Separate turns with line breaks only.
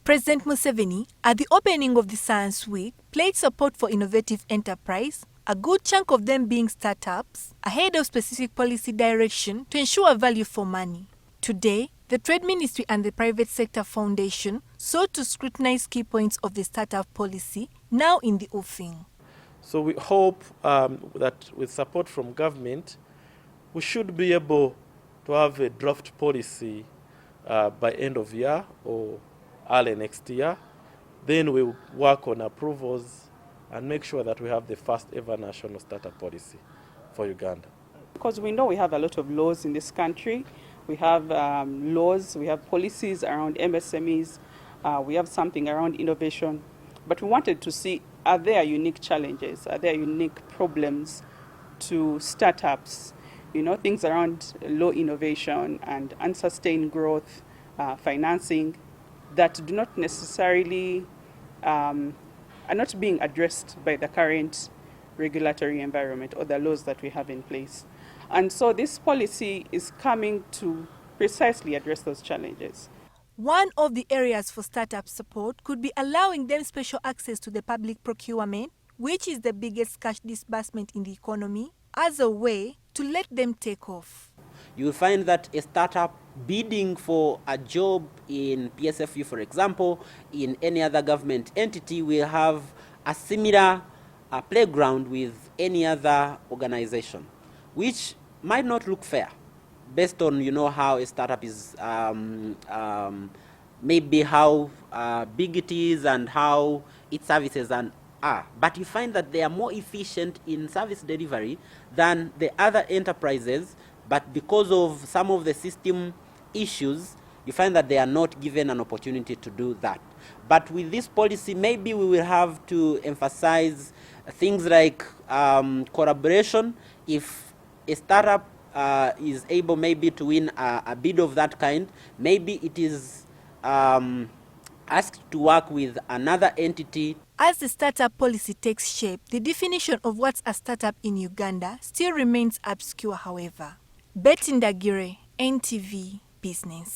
President Museveni, at the opening of the Science Week, pledged support for innovative enterprise, a good chunk of them being startups, ahead of specific policy direction to ensure value for money. Today, the Trade Ministry and the Private Sector Foundation sought to scrutinize key points of the startup policy, now in the offing.
So we hope that with support from government, we should be able to have a draft policy by end of year or early next year. Then we'll work on approvals and make sure that we have the first ever national startup policy for Uganda.
Because we know we have a lot of laws in this country. We have laws, we have policies around MSMEs, we have something around innovation. But we wanted to see, are there unique challenges? Are there unique problems to startups? You know, things around low innovation and unsustained growth, financing, that do not necessarily, are not being addressed by the current regulatory environment or the laws that we have in place. And so this policy is coming to precisely address those challenges.
One of the areas for startup support could be allowing them special access to the public procurement, which is the biggest cash disbursement in the economy, as a way to let them take off.
You will find that a startup bidding for a job in PSFU, for example, in any other government entity, will have a similar playground with any other organization, which might not look fair based on, you know, how a startup is, maybe how big it is and how its services are. But you find that they are more efficient in service delivery than the other enterprises, but because of some of the system issues, you find that they are not given an opportunity to do that. But with this policy, maybe we will have to emphasize things like collaboration. If a startup is able maybe to win a bid of that kind, maybe it is asked to work with another entity.
As the startup policy takes shape, the definition of what's a startup in Uganda still remains obscure, however. Betty Ndagire, NTV Business.